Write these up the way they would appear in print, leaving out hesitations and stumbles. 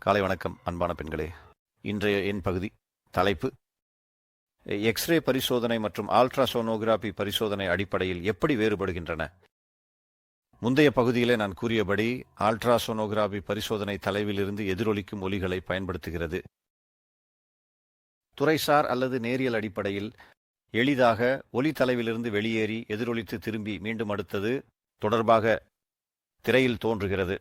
காலை வணக்கம் அன்பான பெண்களே. இன்றைய என் பகுதி தலைப்பு எக்ஸ்ரே பரிசோதனை மற்றும் ஆல்ட்ராசோனோகிராபி பரிசோதனை அடிப்படையில் எப்படி வேறுபடுகின்றன. முந்தைய பகுதியிலே நான் கூறியபடி ஆல்ட்ராசோனோகிராபி பரிசோதனை தலைவிலிருந்து எதிரொலிக்கும் ஒலிகளை பயன்படுத்துகிறது. துறைசார் அல்லது நேரியல் அடிப்படையில் எளிதாக ஒலி தலைவிலிருந்து வெளியேறி எதிரொலித்து திரும்பி மீண்டும் அடுத்தது தொடர்பாக திரையில் தோன்றுகிறது.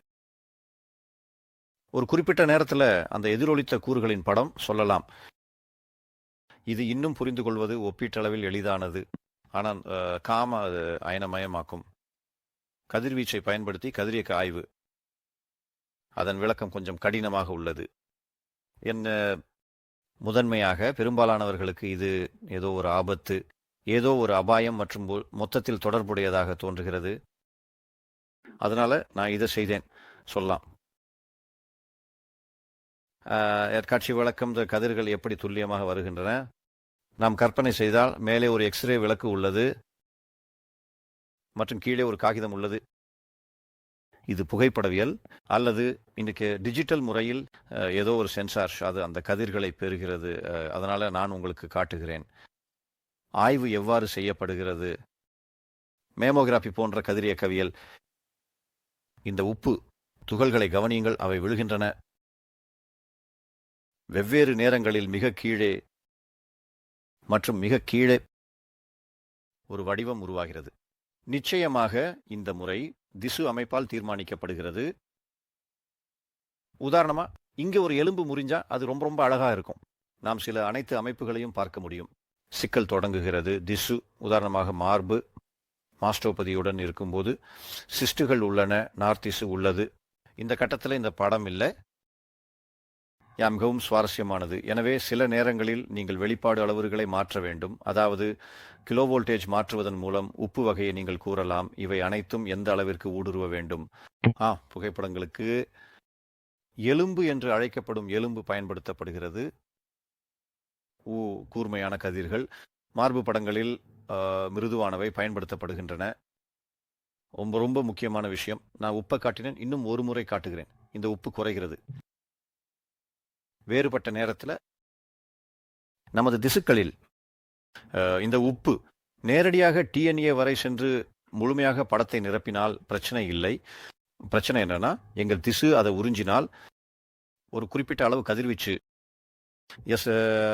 ஒரு குறிப்பிட்ட நேரத்தில் அந்த எதிரொலித்த கூறுகளின் படம் சொல்லலாம். இது இன்னும் புரிந்து கொள்வது ஒப்பீட்டளவில் எளிதானது. ஆனால் காம அயனமயமாக்கும் கதிர்வீச்சை பயன்படுத்தி கதிரியக்க ஆய்வு, அதன் விளக்கம் கொஞ்சம் கடினமாக உள்ளது. என்ன முதன்மையாக பெரும்பாலானவர்களுக்கு இது ஏதோ ஒரு ஆபத்து, ஏதோ ஒரு அபாயம் மற்றும் மொத்தத்தில் தொடர்புடையதாக தோன்றுகிறது. அதனால நான் இதை செய்தேன் சொல்லலாம். காட்சி விளக்கம், கதிர்கள் எப்படி துல்லியமாக வருகின்றன. நாம் கற்பனை செய்தால் மேலே ஒரு எக்ஸ்ரே விளக்கு உள்ளது மற்றும் கீழே ஒரு காகிதம் உள்ளது. இது புகைப்படவியல் அல்லது இன்றைக்கு டிஜிட்டல் முறையில் ஏதோ ஒரு சென்சார் அது அந்த கதிர்களை பெறுகிறது. அதனால் நான் உங்களுக்கு காட்டுகிறேன் ஆய்வு எவ்வாறு செய்யப்படுகிறது. மேமோகிராபி போன்ற கதிரியக்கவியல். இந்த உப்பு துகள்களை கவனியுங்கள், அவை விழுகின்றன. வெவ்வேறு நேரங்களில் மிக கீழே மற்றும் மிக கீழே ஒரு வடிவம் உருவாகிறது. நிச்சயமாக இந்த முறை திசு அமைப்பால் தீர்மானிக்கப்படுகிறது. உதாரணமா இங்கே ஒரு எலும்பு முறிஞ்சா அது ரொம்ப ரொம்ப அழகா இருக்கும். நாம் சில அனைத்து அமைப்புகளையும் பார்க்க முடியும். சிக்கல் தொடங்குகிறது. திசு, உதாரணமாக மார்பு மாஸ்டோபதியுடன் இருக்கும்போது சிஸ்டுகள் உள்ளன, நார்த்திசு உள்ளது. இந்த கட்டத்தில் இந்த படம் இல்லை. மிகவும் சுவாரஸ்யமானது. எனவே சில நேரங்களில் நீங்கள் வெளிப்பாடு அளவுகளை மாற்ற வேண்டும். அதாவது கிலோ வோல்டேஜ் மாற்றுவதன் மூலம் உப்பு வகையை நீங்கள் கூறலாம். இவை அனைத்தும் எந்த அளவிற்கு ஊடுருவ வேண்டும். புகைப்படங்களுக்கு எலும்பு என்று அழைக்கப்படும் எலும்பு பயன்படுத்தப்படுகிறது. கூர்மையான கதிர்கள். மார்பு படங்களில் மிருதுவானவை பயன்படுத்தப்படுகின்றன. ரொம்ப ரொம்ப முக்கியமான விஷயம். நான் உப்பை காட்டினேன், இன்னும் ஒரு முறை காட்டுகிறேன். இந்த உப்பு குறைகிறது. வேறுபட்ட நேரத்தில் நமது திசுக்களில் இந்த உப்பு நேரடியாக டிஎன்ஏ வரை சென்று முழுமையாக படத்தை நிரப்பினால் பிரச்சனை இல்லை. பிரச்சனை என்னன்னா, எங்கள் திசு அதை உறிஞ்சினால் ஒரு குறிப்பிட்ட அளவு கதிர்வீச்சு,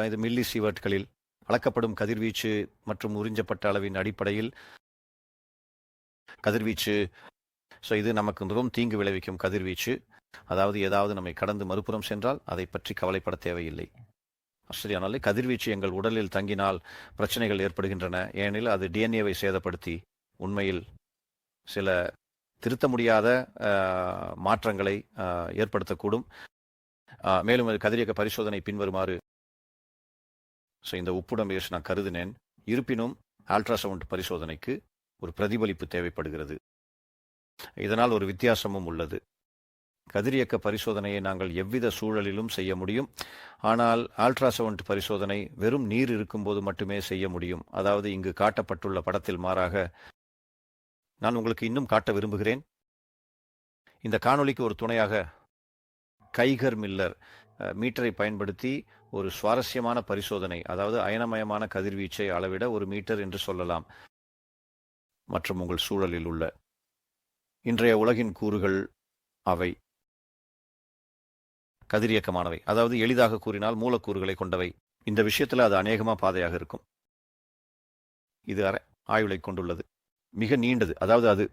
இது மில்லி சீவர்ட்களில் அளக்கப்படும் கதிர்வீச்சு மற்றும் உறிஞ்சப்பட்ட அளவின் அடிப்படையில் கதிர்வீச்சு. இது நமக்கு மிகவும் தீங்கு விளைவிக்கும் கதிர்வீச்சு. அதாவது ஏதாவது நம்மை கடந்து மறுபுறம் சென்றால் அதை பற்றி கவலைப்பட தேவையில்லை. சரியானாலே கதிர்வீச்சு எங்கள் உடலில் தங்கினால் பிரச்சனைகள் ஏற்படுகின்றன. ஏனெனில் அது டிஎன்ஏவை சேதப்படுத்தி உண்மையில் சில திருத்த முடியாத மாற்றங்களை ஏற்படுத்தக்கூடும். மேலும் கதிரியக்க பரிசோதனை பின்வருமாறு. இந்த உப்புடன் நான் கருதினேன். இருப்பினும் அல்ட்ராசவுண்ட் பரிசோதனைக்கு ஒரு பிரதிபலிப்பு தேவைப்படுகிறது. இதனால் ஒரு வித்தியாசமும் உள்ளது. கதிரியக்க பரிசோதனையை நாங்கள் எவ்வித சூழலிலும் செய்ய முடியும். ஆனால் அல்ட்ராசவுண்ட் பரிசோதனை வெறும் நீர் இருக்கும்போது மட்டுமே செய்ய முடியும். அதாவது இங்கு காட்டப்பட்டுள்ள படத்தில் மாறாக நான் உங்களுக்கு இன்னும் காட்ட விரும்புகிறேன். இந்த காணொளிக்கு ஒரு துணையாக கைகர் மில்லர் மீட்டரை பயன்படுத்தி ஒரு சுவாரஸ்யமான பரிசோதனை, அதாவது அயனமயமான கதிர்வீச்சை அளவிட ஒரு மீட்டர் என்று சொல்லலாம். மற்றும் உங்கள் சூழலில் உள்ள இன்றைய உலகின் கூறுகள் அவை கதிரியக்கமானவை. அதாவது எளிதாக கூறினால் மூலக்கூறுகளை கொண்டவை. இந்த விஷயத்தில் அது அநேகமாக பாதையாக இருக்கும். இது ஆயுளை கொண்டுள்ளது, மிக நீண்டது. அதாவது அது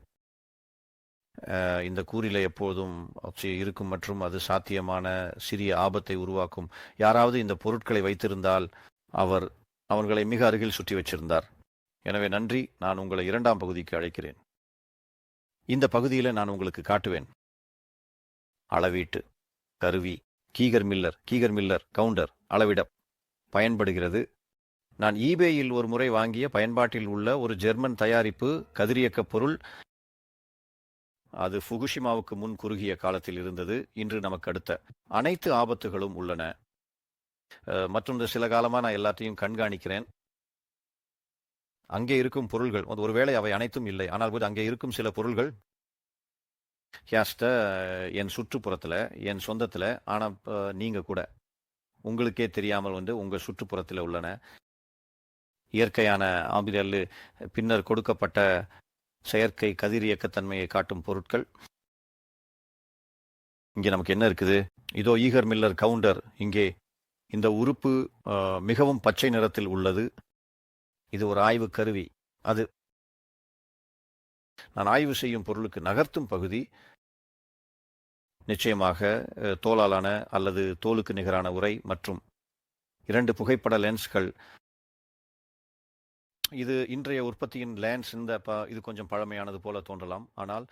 இந்த கூறில எப்போதும் இருக்கும் மற்றும் அது சாத்தியமான சிறிய ஆபத்தை உருவாக்கும். யாராவது இந்த பொருட்களை வைத்திருந்தால் அவர்களை மிக அருகில் சுற்றி வச்சிருந்தார். எனவே நன்றி. நான் உங்களை 2ஆம் பகுதிக்கு அழைக்கிறேன். இந்த பகுதியில் நான் உங்களுக்கு காட்டுவேன் அளவீட்டு கருவி. கீகர் மில்லர் கவுண்டர் அளவிட பயன்படுகிறது. நான் ஈபேயில் ஒரு முறை வாங்கிய பயன்பாட்டில் உள்ள ஒரு ஜெர்மன் தயாரிப்பு கதிரியக்க பொருள். அது ஃபுகுஷிமாவுக்கு முன் குறுகிய காலத்தில் இருந்தது. இன்று நமக்கு அடுத்த அனைத்து ஆபத்துகளும் உள்ளன. மற்றும் சில காலமாக நான் எல்லாத்தையும் கண்காணிக்கிறேன். அங்கே இருக்கும் பொருள்கள், ஒருவேளை அவை அனைத்தும் இல்லை, ஆனால் அங்கே இருக்கும் சில பொருள்கள் ஹேஸ்ட என் சுற்றுப்புறத்தில், என் சொந்தத்தில், ஆனால் நீங்கள் கூட உங்களுக்கே தெரியாமல் உங்கள் சுற்றுப்புறத்தில் உள்ளன. இயற்கையான ஆம்பிரல் பின்னர் கொடுக்கப்பட்ட செயற்கை கதிரியக்கத்தன்மையை காட்டும் பொருட்கள். இங்கே நமக்கு என்ன இருக்குது? இதோ ஈகர் மில்லர் கவுண்டர். இங்கே இந்த உறுப்பு மிகவும் பச்சை நிறத்தில் உள்ளது. இது ஒரு ஆய்வு கருவி. அது நான் ஆய்வு செய்யும் பொருளுக்கு நகர்த்தும் பகுதி நிச்சயமாக தோலாலான அல்லது தோலுக்கு நிகரான உரை மற்றும் 2 புகைப்பட லென்ஸ்கள். இது இன்றைய உற்பத்தியின் லென்ஸ். இது கொஞ்சம் பழமையானது போல தோன்றலாம், ஆனால்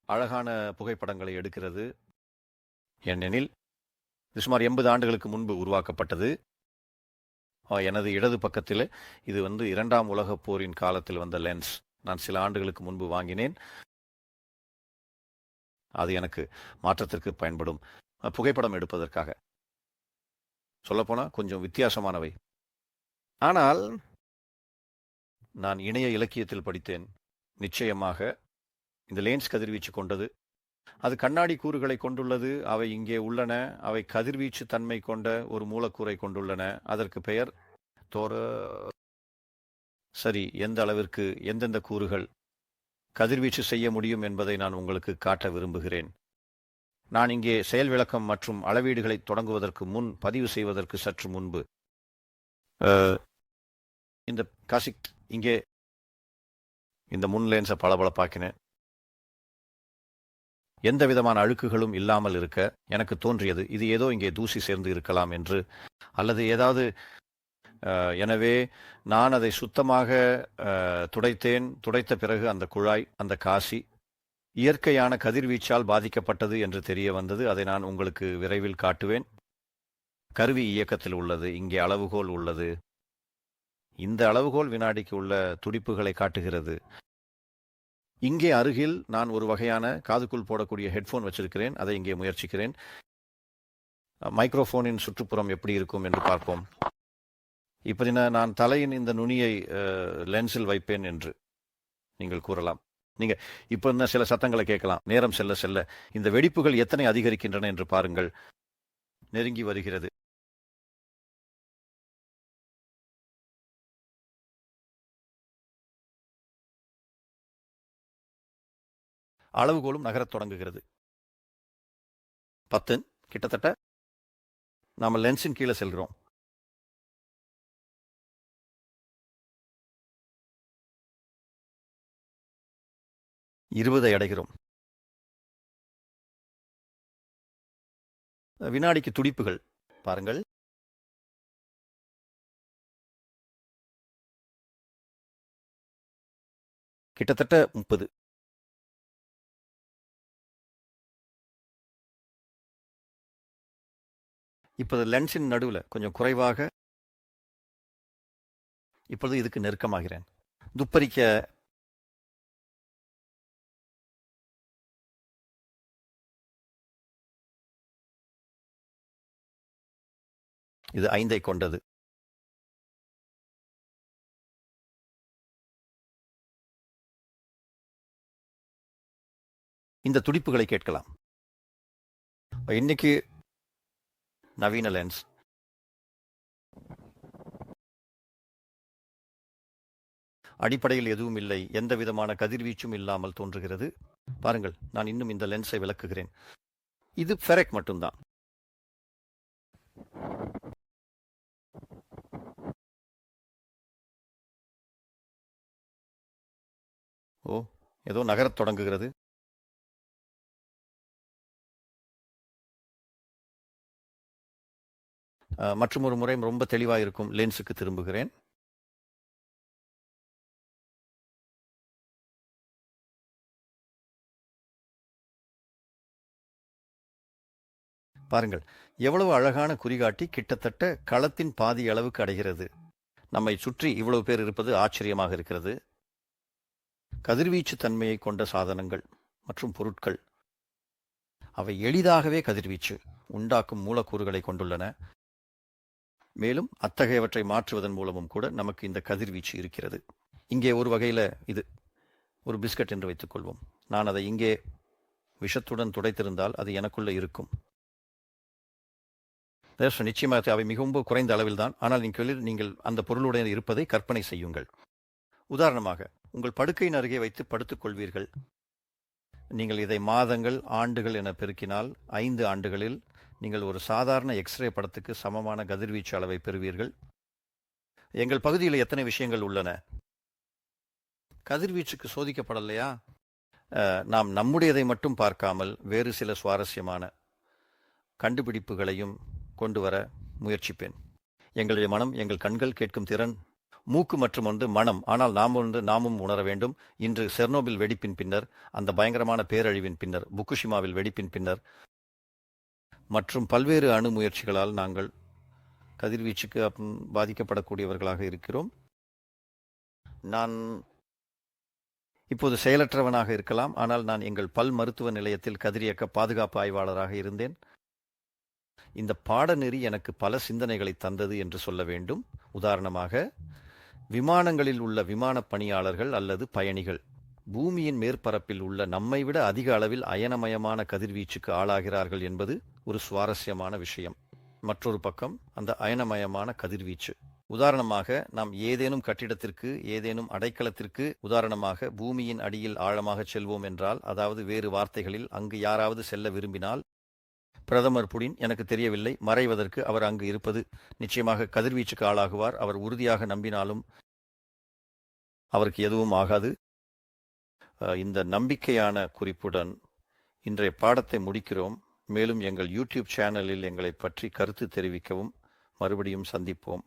அழகான புகைப்படங்களை எடுக்கிறது. ஏனெனில் இது சுமார் 80 ஆண்டுகளுக்கு முன்பு உருவாக்கப்பட்டது. எனது இடது பக்கத்தில் இது 2ஆம் உலகப் போரின் காலத்தில் வந்த லென்ஸ். நான் சில ஆண்டுகளுக்கு முன்பு வாங்கினேன். அது எனக்கு மாற்றத்திற்கு பயன்படும் புகைப்படம் எடுப்பதற்காக. சொல்லப்போனால் கொஞ்சம் வித்தியாசமானவை. ஆனால் நான் இணைய இலக்கியத்தில் படித்தேன். நிச்சயமாக இந்த லென்ஸ் கதிர்வீச்சு கொண்டது. அது கண்ணாடி கூறுகளை கொண்டுள்ளது. அவை இங்கே உள்ளன. அவை கதிர்வீச்சு தன்மை கொண்ட ஒரு மூலக்கூறை கொண்டுள்ளன. அதற்கு பெயர் சரி. எந்த அளவிற்கு எந்தெந்த கூறுகள் கதிர்வீச்சு செய்ய முடியும் என்பதை நான் உங்களுக்கு காட்ட விரும்புகிறேன். நான் இங்கே செயல் விளக்கம் மற்றும் அளவீடுகளை தொடங்குவதற்கு முன், பதிவு செய்வதற்கு சற்று முன்பு, இந்த காசிக் இங்கே இந்த முன் லென்ஸை பளபளப்பாக்கினேன். எந்த விதமான அழுக்குகளும் இல்லாமல் இருக்க எனக்கு தோன்றியது. இது ஏதோ இங்கே தூசி சேர்ந்து இருக்கலாம் என்று, அல்லது ஏதாவது. எனவே நான் அதை சுத்தமாக துடைத்தேன். துடைத்த பிறகு அந்த குழாய், அந்த காசி இயற்கையான கதிர்வீச்சால் பாதிக்கப்பட்டது என்று தெரிய வந்தது. அதை நான் உங்களுக்கு விரைவில் காட்டுவேன். கருவி இயக்கத்தில் உள்ளது. இங்கே அளவுகோல் உள்ளது. இந்த அளவுகோல் வினாடிக்கு உள்ள துடிப்புகளை காட்டுகிறது. இங்கே அருகில் நான் ஒரு வகையான காதுக்குள் போடக்கூடிய ஹெட்ஃபோன் வச்சிருக்கிறேன். அதை இங்கே முயற்சிக்கிறேன். மைக்ரோஃபோனின் சுற்றுப்புறம் எப்படி இருக்கும் என்று பார்ப்போம். இப்படி நான் தலையின் இந்த நுனியை லென்ஸில் வைப்பேன் என்று நீங்கள் கூறலாம். நீங்க இப்ப என்ன சில சத்தங்களை கேட்கலாம். நேரம் செல்ல செல்ல இந்த வெடிப்புகள் எத்தனை அதிகரிக்கின்றன என்று பாருங்கள். நெருங்கி வருகிறது. அளவுகோலும் நகரத் தொடங்குகிறது. 10 கிட்டத்தட்ட நாம லென்ஸின் கீழே செல்கிறோம். இருபதை அடைகிறோம். வினாடிக்கு துடிப்புகள் பாருங்கள். கிட்டத்தட்ட 30. இப்போது லென்ஸின் நடுவில் கொஞ்சம் குறைவாக. இப்பொழுது இதுக்கு நெருக்கமாகிறேன். துப்பறிக்க இது 5ஐ கொண்டது. இந்த துடிப்புகளை கேட்கலாம். இன்னைக்கு நவீன லென்ஸ் அடிப்படையில் எதுவும் இல்லை. எந்த விதமான கதிர்வீச்சும் இல்லாமல் தோன்றுகிறது. பாருங்கள், நான் இன்னும் இந்த லென்ஸை விளக்குகிறேன். இது ஃபெரக் மட்டும்தான். ஓ, ஏதோ நகரத் தொடங்குகிறது. மற்றும் ஒரு முறை ரொம்ப தெளிவாக இருக்கும் லென்ஸுக்கு திரும்புகிறேன். பாருங்கள், எவ்வளவு அழகான குறிகாட்டி. கிட்டத்தட்ட களத்தின் பாதி அளவுக்கு அடைகிறது. நம்மை சுற்றி இவ்வளவு பேர் இருப்பது ஆச்சரியமாக இருக்கிறது. கதிர்வீச்சு தன்மையை கொண்ட சாதனங்கள் மற்றும் பொருட்கள், அவை எளிதாகவே கதிர்வீச்சு உண்டாக்கும் மூலக்கூறுகளை கொண்டுள்ளன. மேலும் அத்தகையவற்றை மாற்றுவதன் மூலமும் கூட நமக்கு இந்த கதிர்வீச்சு இருக்கிறது. இங்கே ஒரு வகையில் இது ஒரு பிஸ்கட் என்று வைத்துக்கொள்வோம். நான் அதை இங்கே விஷத்துடன் துடைத்திருந்தால் அது எனக்குள்ளே இருக்கும். நிச்சயமாக அவை மிகவும் குறைந்த அளவில் தான். ஆனால் நீங்கள் அந்த பொருளுடன் இருப்பதை கற்பனை செய்யுங்கள். உதாரணமாக, உங்கள் படுக்கையின் அருகே வைத்து படுத்துக் கொள்வீர்கள். நீங்கள் இதை மாதங்கள், ஆண்டுகள் என பெருக்கினால் 5 ஆண்டுகளில் நீங்கள் ஒரு சாதாரண எக்ஸ்ரே படத்துக்கு சமமான கதிர்வீச்சு அளவை பெறுவீர்கள். எங்கள் பகுதியில் எத்தனை விஷயங்கள் உள்ளன? கதிர்வீச்சுக்கு சோதிக்கப்படலையா? நாம் நம்முடையதை மட்டும் பார்க்காமல் வேறு சில சுவாரஸ்யமான கண்டுபிடிப்புகளையும் கொண்டு வர முயற்சிப்பேன். எங்களுடைய மனம், எங்கள் கண்கள் கேட்கும் திறன், மூக்கு மற்றும் மனம். ஆனால் நாமும் உணர வேண்டும். இன்று செர்னோபில் வெடிப்பின் பின்னர், அந்த பயங்கரமான பேரழிவின் பின்னர், புக்குஷிமாவில் வெடிப்பின் பின்னர் மற்றும் பல்வேறு அணு முயற்சிகளால் நாங்கள் கதிர்வீச்சுக்கு பாதிக்கப்படக்கூடியவர்களாக இருக்கிறோம். நான் இப்போது செயலற்றவனாக இருக்கலாம். ஆனால் நான் எங்கள் பல் மருத்துவ நிலையத்தில் கதிரியக்க பாதுகாப்பு ஆய்வாளராக இருந்தேன். இந்த பாடநெறி எனக்கு பல சிந்தனைகளை தந்தது என்று சொல்ல வேண்டும். உதாரணமாக, விமானங்களில் உள்ள விமான பணியாளர்கள் அல்லது பயணிகள் பூமியின் மேற்பரப்பில் உள்ள நம்மை விட அதிக அளவில் அயனமயமான கதிர்வீச்சுக்கு ஆளாகிறார்கள் என்பது ஒரு சுவாரஸ்யமான விஷயம். மற்றொரு பக்கம், அந்த அயனமயமான கதிர்வீச்சு, உதாரணமாக நாம் ஏதேனும் கட்டிடத்திற்கு, ஏதேனும் அடைக்கலத்திற்கு, உதாரணமாக பூமியின் அடியில் ஆழமாக செல்வோம் என்றால், அதாவது வேறு வார்த்தைகளில், அங்கு யாராவது செல்ல விரும்பினால், பிரதமர் புடின் எனக்கு தெரியவில்லை, மறைவதற்கு அவர் அங்கு இருப்பது நிச்சயமாக கதிர்வீச்சுக்கு ஆளாகுவார். அவர் உறுதியாக நம்பினாலும் அவருக்கு எதுவும் ஆகாது. இந்த நம்பிக்கையான குறிப்புடன் இன்றைய பாடத்தை முடிக்கிறோம். மேலும் எங்கள் யூடியூப் சேனலில் எங்களை பற்றி கருத்து தெரிவிக்கவும். மறுபடியும் சந்திப்போம்.